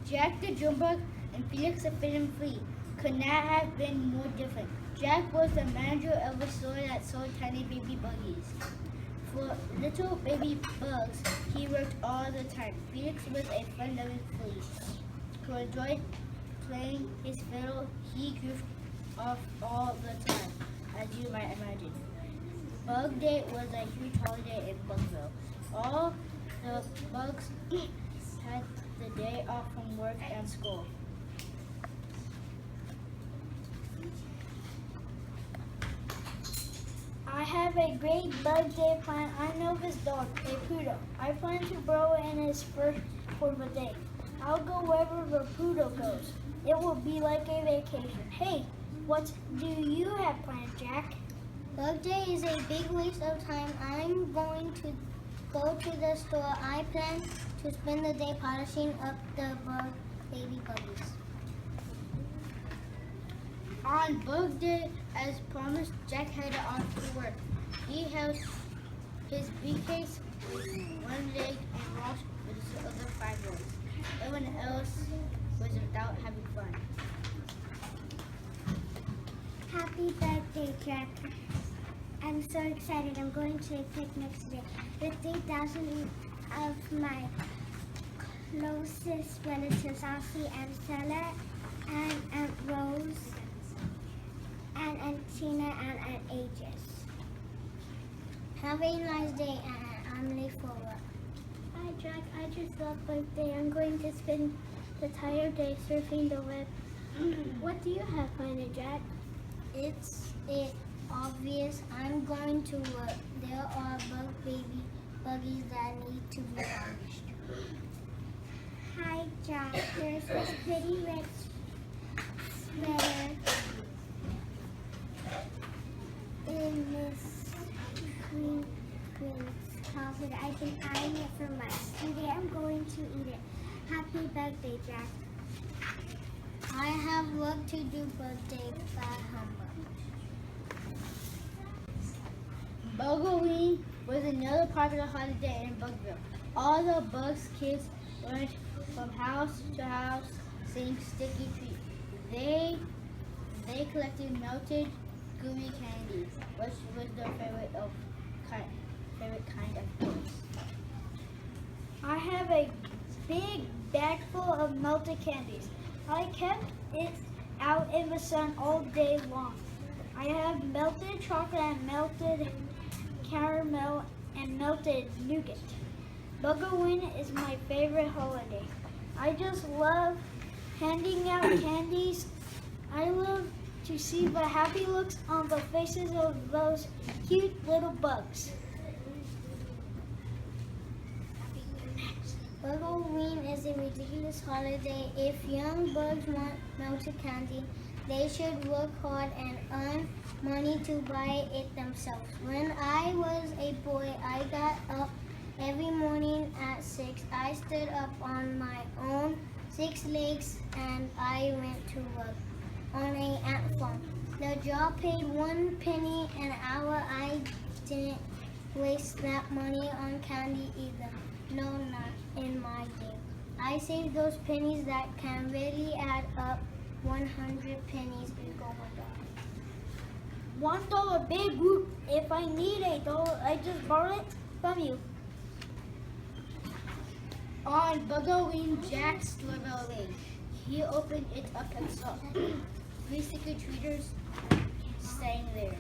Jack the Junebug and Felix the Fit Flea could not have been more different. Jack was the manager of a store that sold tiny baby buggies. For little baby bugs, he worked all the time. Felix was a fun-loving flea who enjoyed playing his fiddle. He goofed off all the time, as you might imagine. Bug Day was a huge holiday in Bugville. All the bugs had the day off from work and school. I have a great bug day plan. I know this dog, a poodle. I plan to burrow in his fur for the day. I'll go wherever the poodle goes. It will be like a vacation. Hey, what do you have planned, Jack? Bug day is a big waste of time. I'm going to go to the store. I plan to spend the day polishing up the baby buggies. On Bug Day, as promised, Jack headed off to work. He held his briefcase with one leg and walked with his other 5 legs. Everyone else was without having fun. Happy birthday, Jack. I'm so excited. I'm going to a picnic today with 3,000 of my closest relatives. I'll see Aunt Stella and Aunt Rose and Aunt Tina and Aunt Aegis. Have a nice day, and I'm late for work. Hi, Jack. I just got birthday. I'm going to spend the entire day surfing the web. What do you have planned, Jack? It's obvious. I'm going to work. There are buggies that need to be polished. Hi, Jack. There's this pretty red sweater in this green closet. I've been eyeing it for months. Today I'm going to eat it. Happy birthday, Jack. I have work to do, birthday bad humbug. Bugoween was another popular holiday in Bugville. All the Bugs kids went from house to house saying sticky treat. They collected melted gooey candy, which was their favorite kind of goods. I have a big bag full of melted candies. I kept it out in the sun all day long. I have melted chocolate and melted caramel and melted nougat. Bugoween is my favorite holiday. I just love handing out candies. I love to see the happy looks on the faces of those cute little bugs. Bugoween is a ridiculous holiday. If young bugs want melted candy, they should work hard and earn money to buy it themselves. When I was a boy, I got up every morning at 6. I stood up on my own 6 legs and I went to work on an ant farm. The job paid 1 penny an hour. I didn't waste that money on candy either. No, not in my day. I saved those pennies that can really add up. 100 pennies is going down. $1 big whoop. If I need $1, I just borrow it from you. On Bugoween, Jack's doorbell rang. He opened it up and saw 3 sticky treaters staying there.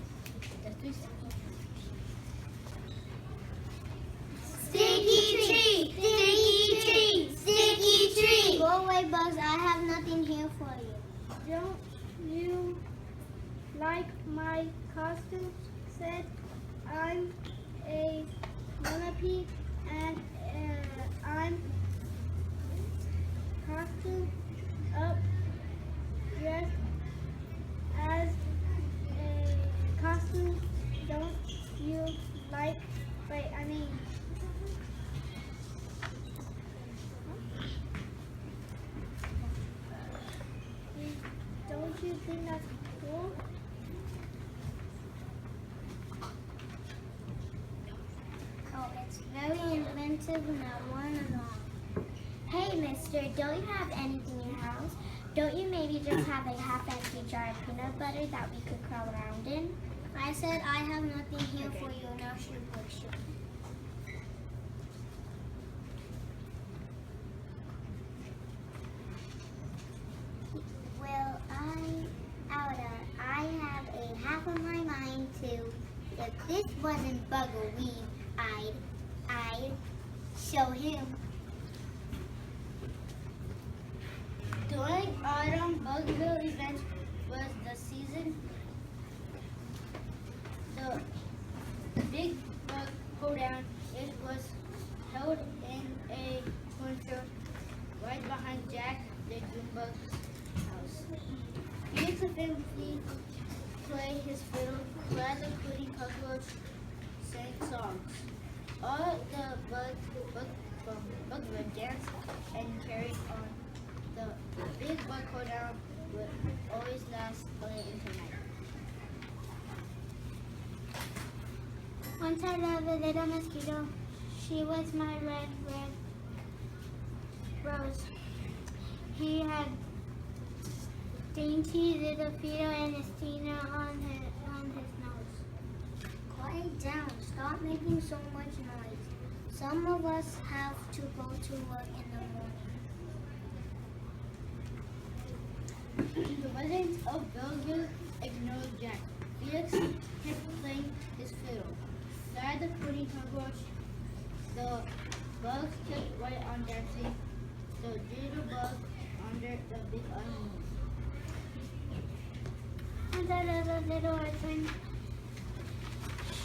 The 3 Sticky tree! Sticky tree! Sticky tree! Go away, bugs. I have nothing here for you. Don't you like my costume? Said I'm a millipede and I'm costume up dressed as a costume. Don't you like? Wait, I mean. Don't you think that's cool? Oh, it's very inventive and I want along. Hey, Hey, mister, don't you have anything in your house? Don't you maybe just have a half-empty jar of peanut butter that we could crawl around in? I said I have nothing here for you. Now she looks you. Well, I have a half of my mind too. If this wasn't Buggleweed, I'd show him. During autumn Bugville events was the season. The big bug hoedown. It was held in a cornfield right behind Jack the Junebug's house. Felix eventually played his fiddle, glad the pudding cockroach sang songs. All the bugville danced and carried on. The big bug hoedown would always last late into night. Once I loved a little mosquito. She was my red rose. He had dainty little feet and a stinger on his nose. Quiet down. Stop making so much noise. Some of us have to go to work in the morning. The residents of Belleville ignored Jack. Felix kept playing his fiddle. Glad the pudding cockroach. The bugs kept right on dancing. The little bug under the big onion. And the little orphan.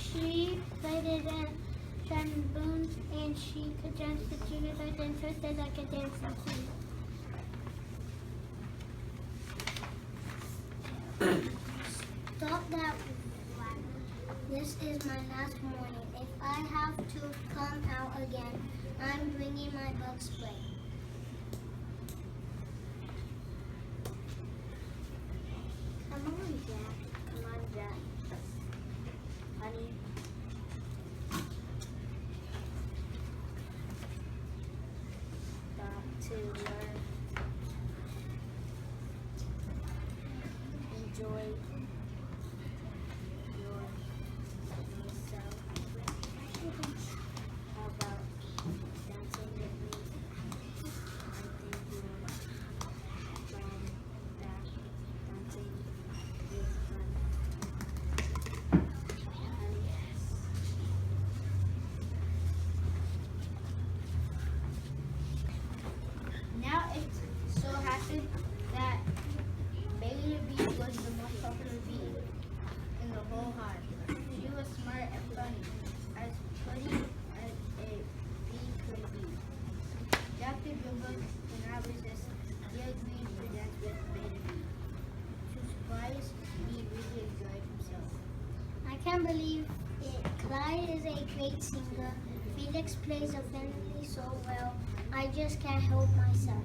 She played it at trombones and she could dance the juniors and twisted like a dancing queen. Stop that. This is my last morning. If I have to come out again, I'm bringing my bug spray. Come on, Jack. Come on, Jack. Honey. Got to learn. Enjoy your yourself. How about dancing with me? I think you're from that dancing is fun. Now it so happened that Baby Bee was the most popular bee in the whole hive. She was smart and funny, as funny as a bee could be. Dr. Junebug could not resist. He agreed to dance with Baby Bee. To surprise, he really enjoyed himself. I can't believe it. Clyde is a great singer. Felix plays apparently so well. I just can't help myself.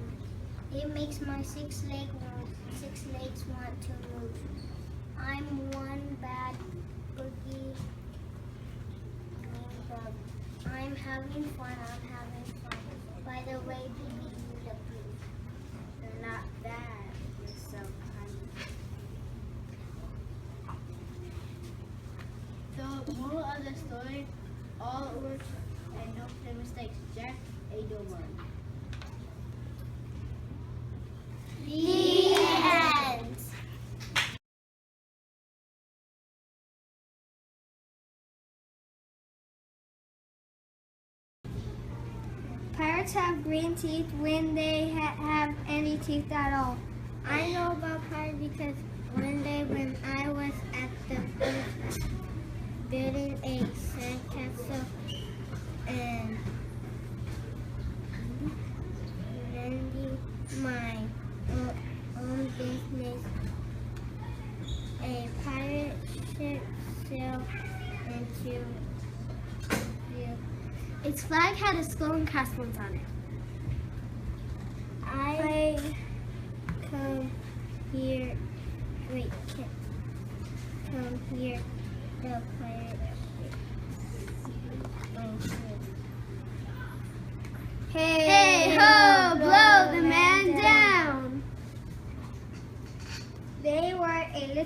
It makes my six legs want to move. I'm one bad boogie green bug. I'm having fun. By the way, BB, you look beautiful. They're not bad, Miss Honey. The moral of the story, all work and no play mistakes. Jack Adelman. The end. Pirates have green teeth when they have any teeth at all. I know about pirates because one day when I was at the first building a sandcastle and minding my own business, a pirate ship sailed into view. Its flag had a skull and crossbones on it. I come here. Wait, come here. The pirate ship. Hey ho, blow!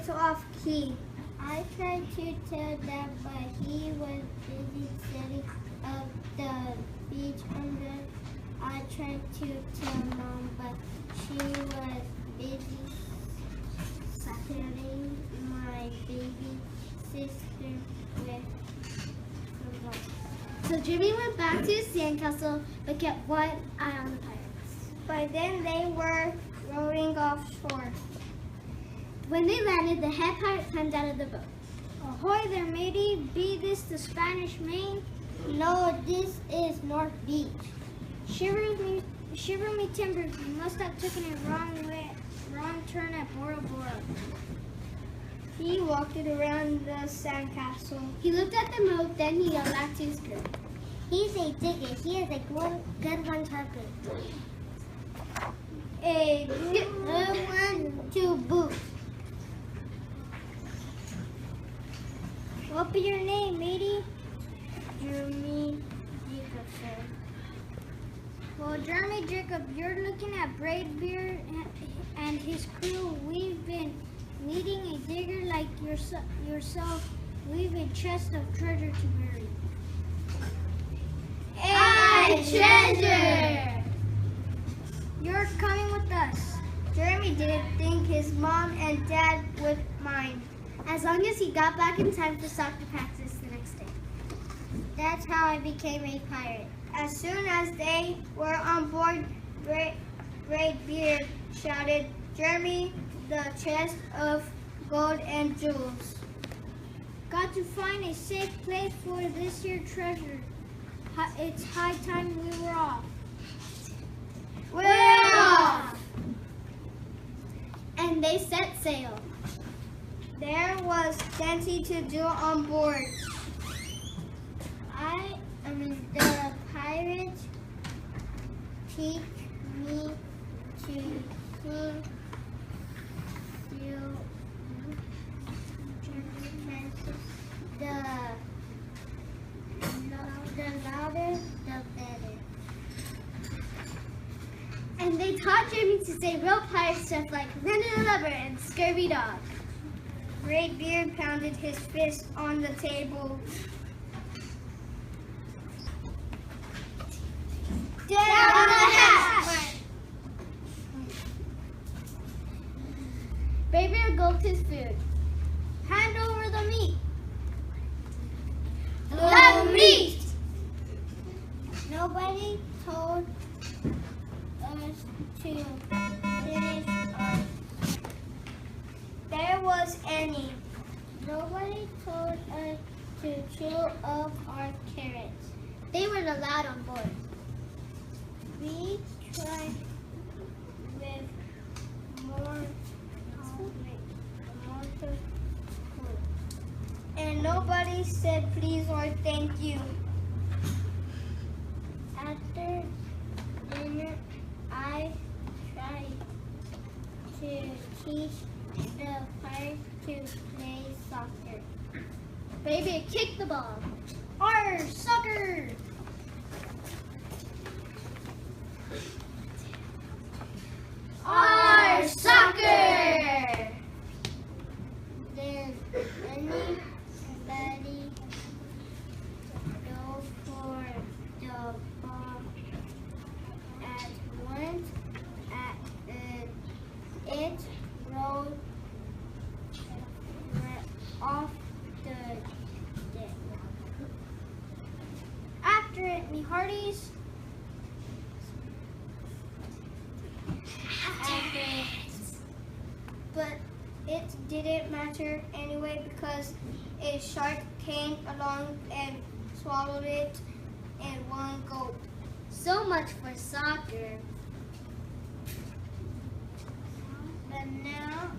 it's off key. I tried to tell Dad, but he was busy setting up the beach umbrella. I tried to tell Mom, but she was busy setting my baby sister with football. So Jimmy went back to his sandcastle, but kept one eye on the pirates. By then they were rowing offshore. When they landed, the head pirate climbed out of the boat. Ahoy there, matey. Be this the Spanish Main? No, this is North Beach. Shiver me timbers. You must have taken a wrong turn at Bora Bora. He walked it around the sandcastle. He looked at the moat, then he yelled back to his crew. He's a digger. He is a good one to boot. A Good one to boot. What be your name, matey? Jeremy Jacob, sir. Well, Jeremy Jacob, you're looking at Braidbeard and his crew. We've been needing a digger like yourself. We've a chest of treasure to bury. A treasure! You're coming with us. Jeremy didn't think his mom and dad would mind. As long as he got back in time for soccer practice the next day. That's how I became a pirate. As soon as they were on board, Braidbeard shouted, "Jeremy, the chest of gold and jewels. Got to find a safe place for this here treasure. It's high time we were off." We're off! And they set sail. There was plenty to do on board. The pirates teach me to sing, the louder, the better. And they taught Jimmy to say real pirate stuff like Linda the Lover and Scurvy Dog. Braidbeard pounded his fist on the table. Down the hatch! Braidbeard gulped his food. Hand over the meat. The meat! Nobody told us to finish our. There was Annie. Nobody told us to chew up our carrots. They weren't allowed on board. We tried with more And nobody said please or thank you. After dinner, I tried to teach the pirates to play soccer. Baby, kick the ball. Arr, sucker! Our soccer! Then anybody go for the ball at once, and it rolled off the deck. After it, me hearties. But it didn't matter anyway because a shark came along and swallowed it in one gulp. So much for soccer. But now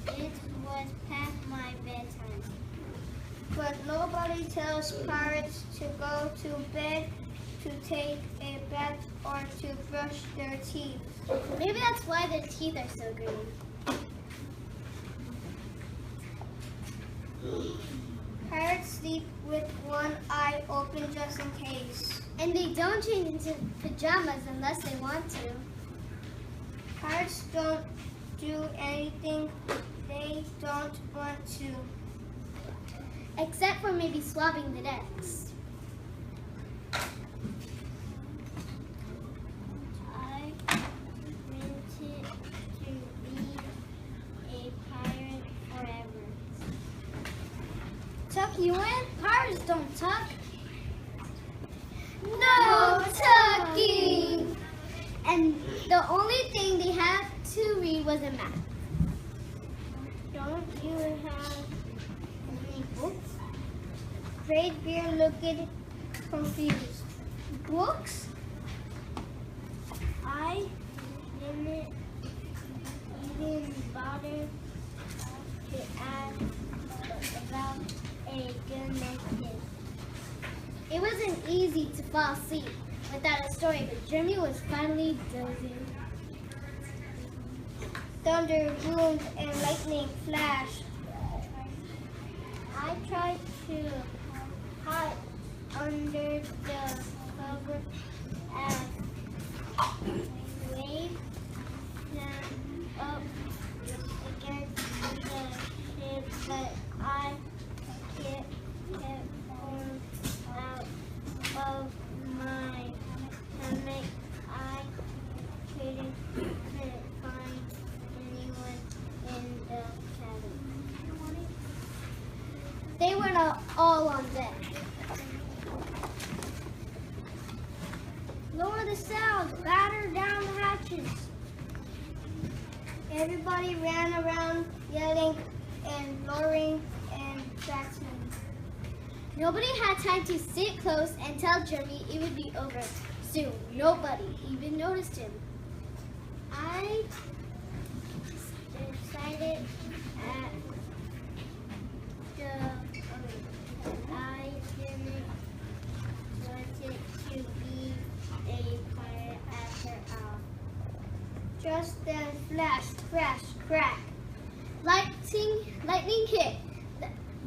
it was past my bedtime. But nobody tells pirates to go to bed, to take a bath, or to brush their teeth. Maybe that's why their teeth are so green. Pirates sleep with one eye open just in case. And they don't change into pajamas unless they want to. Pirates don't do anything they don't want to. Except for maybe swabbing the decks. I wanted to be a pirate forever. Tuck you in? Pirates don't tuck. No tucking! And the only thing they had to read was a map. Don't you have any books? Great Bear looked confused. Books? I didn't even bother to ask about a gun like this. It wasn't easy to fall asleep without a story, but Jeremy was finally dozing. Thunder boomed and lightning flashed. I tried to hide under the cover and wave them up against the ship, but I kept on out of my stomach. I couldn't find anyone in the cabin. They were not all on deck. Lower the sails, batter down the hatches. Everybody ran around yelling and roaring and screaming. Nobody had time to sit close and tell Jeremy it would be over soon. Nobody even noticed him. I decided at I didn't want it to be a pirate after all. Just then, flash, crash, crack. Lightning hit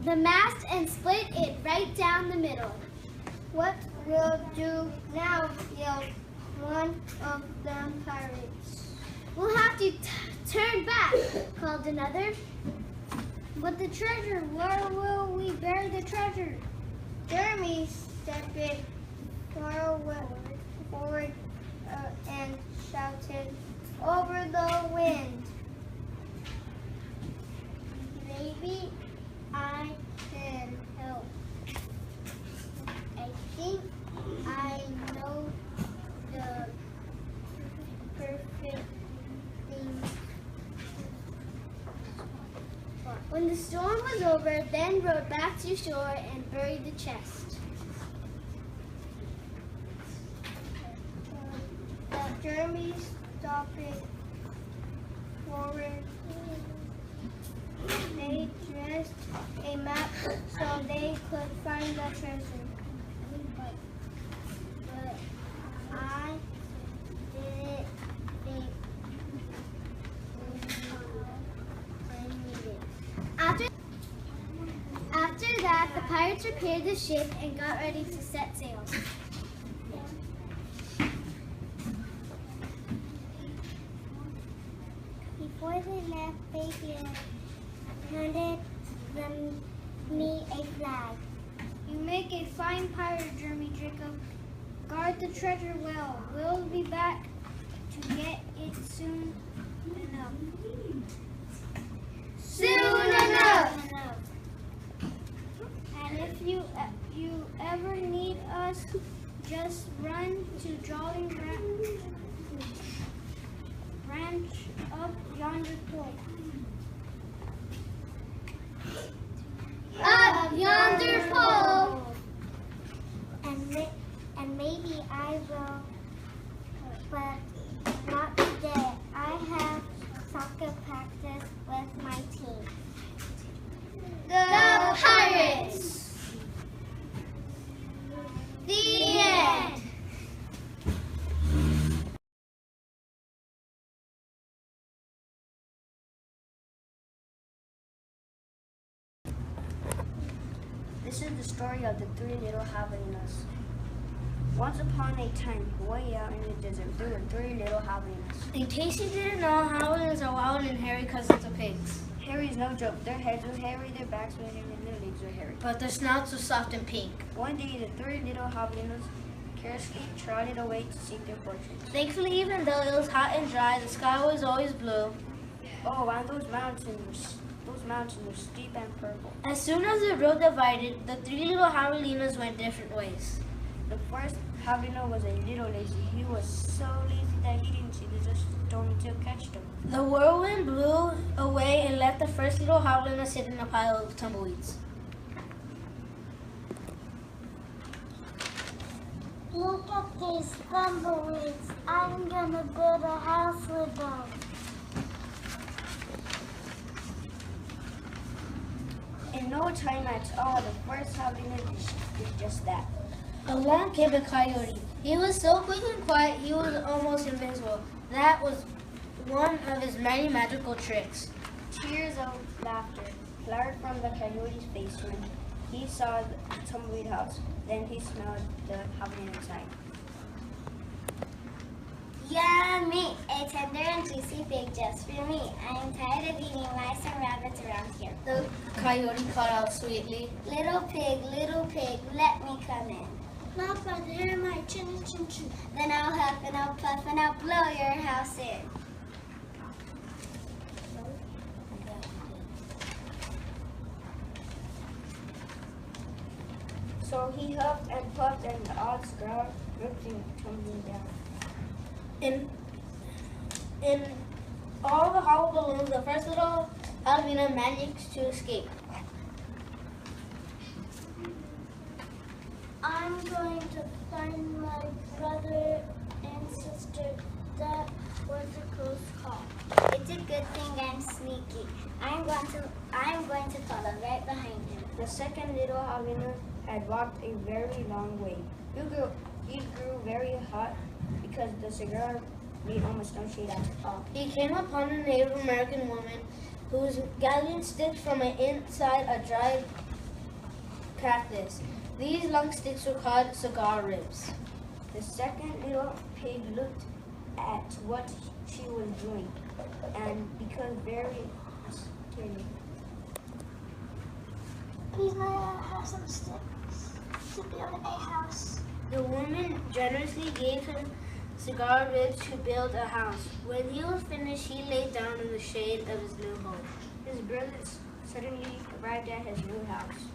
the mast and split it right down the middle. What will do now? Yelled one of the pirates. We'll have to turn back, called another. But the treasure, where will we bury the treasure? Jeremy stepped forward and shouted over the wind. Maybe I can help. I think I know the perfect thing. When the storm was over, Ben rowed back to shore and buried the chest. Jeremy stopped forward. They traced a map so they could find the treasure. But I didn't think I needed. After that, the pirates repaired the ship and got ready to set sail. Before they left, they handed me a flag. You make a fine pirate, Jeremy Jacob. Guard the treasure well. We'll be back to get it soon enough. Soon enough! And if you ever need us, just run to Jolly Ranch up yonder point. Up yonder pole! And maybe I will, but not today. I have soccer practice with my team. The Pirates! The end! This is the story of the three little javelinas. Once upon a time, way out in the desert, there were three little javelinas. In case you didn't know, javelinas are wild and hairy cousins of pigs. Hairy's no joke. Their heads were hairy, their backs were hairy, and their legs were hairy. But their snouts were soft and pink. One day, the three little javelinas carelessly trotted away to seek their fortunes. Thankfully, even though it was hot and dry, the sky was always blue. Oh, and those mountains were steep and purple. As soon as the road divided, the three little javelinas went different ways. The first javelina was a little lazy. He was so lazy that he didn't see the storm until it catched him. The whirlwind blew away and left the first little javelina sitting in a pile of tumbleweeds. Look at these tumbleweeds. I'm gonna build a house with them. In no time at all, the first javelina did just that. Along came a coyote. He was so quick and quiet, he was almost invincible. That was one of his many magical tricks. Tears of laughter flowered from the coyote's face when he saw the tumbleweed house. Then he smelled the javelina inside. Yummy! A tender and juicy pig just for me. I am tired of eating mice and rabbits around here. The coyote called out sweetly. Little pig, let me come in. Not by the hair of my chin, chin, chin. Then I'll huff and I'll puff and I'll blow your house in. So he huffed and puffed, and the odds ground, drifting, tumbling down. In all the hollow balloons, the first little javelina managed to escape. I'm going to find my brother and sister. That was a close call. It's a good thing I'm sneaky. I'm going to follow right behind him. The second little javelina had walked a very long way. He grew very hot because the cigar made almost no shade at all. He came upon a Native American woman who was gathering sticks from inside a dried cactus. These long sticks were called cigar ribs. The second little pig looked at what she was doing and became very scared. Please, may I have some sticks to build a house? The woman generously gave him cigar ribs to build a house. When he was finished, he lay down in the shade of his new home. His brothers suddenly arrived at his new house.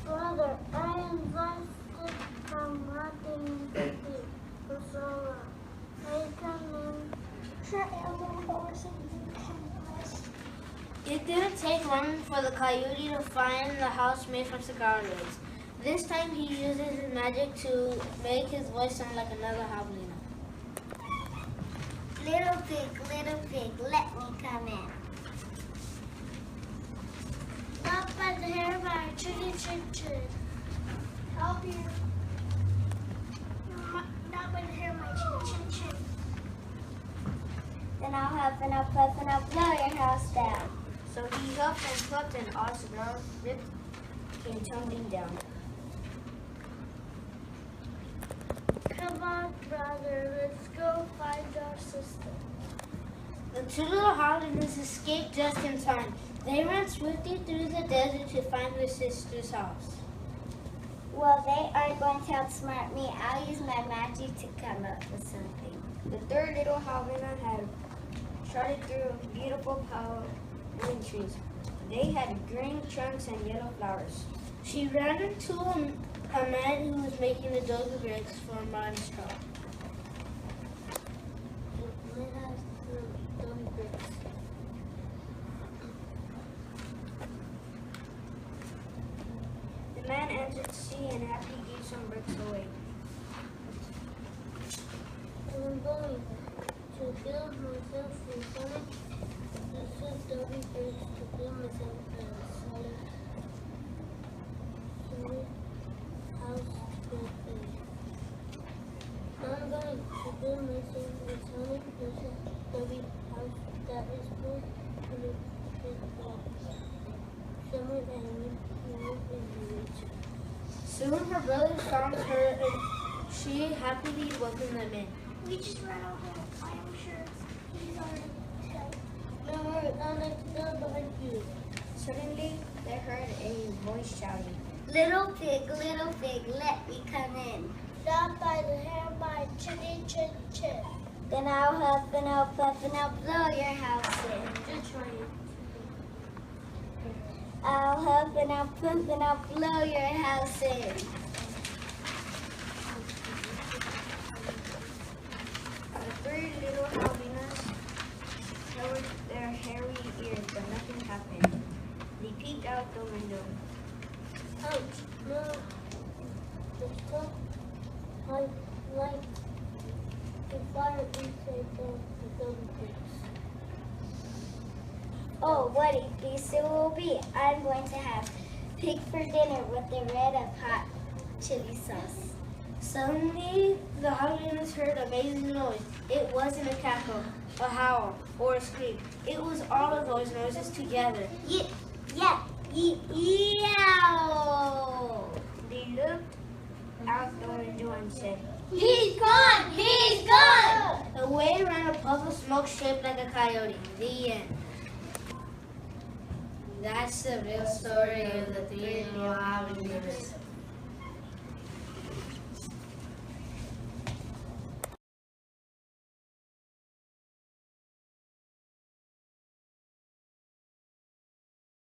Brother, I am exhausted from walking the deep for so long. I come in. Sure, I will horse and you can rest. It didn't take long for the coyote to find the house made from cigar ribs. This time he uses his magic to make his voice sound like another javelina. Little pig, let me come in. Not by the hair of my chinny chin chin. Help you. Not by the hair of my chin chin chin. Then I'll huff and I'll puff and I'll blow your house down. So he huffed and puffed, and all cigar ribs came tumbling down. Come on, brother, let's go find our sister. The two little javelinas escaped just in time. They ran swiftly through the desert to find their sister's house. Well, they aren't going to outsmart me. I'll use my magic to come up with something. The third little javelina had trotted through beautiful palm trees. They had green trunks and yellow flowers. She ran into a man who was making adobe bricks for a mine's truck. The man answered to see and happy gave some bricks away. I'm going to build myself a solid. This is Dobby bricks to build myself a solid house to build a. I'm going to build myself a solid Dobby house that is built with blocks. Summer and winter in the winter. Soon her brothers found her and she happily welcomed them in. We just ran over. I am sure he's already dead. Alex, down behind you. Suddenly, they heard a voice shouting, Little pig, let me come in. Down by the hair, my chinny chin chin. Then I'll huff and I'll puff and I'll blow your house in. Just try it. I'll huff and I'll puff and I'll blow your house in. The three little albinos covered their hairy ears, but nothing happened. They peeked out the window. Ouch. No. The stuff I like the fire inside the double pigs. Oh, what a feast it will be. I'm going to have pig for dinner with the red of hot chili sauce. Suddenly, the albinos heard an amazing noise. It wasn't a cackle, a howl, or a scream. It was all of those noises together. Yow! They looked out the window and said, He's gone! He's gone! Away ran a puff of smoke shaped like a coyote. The end. That's the real story of the three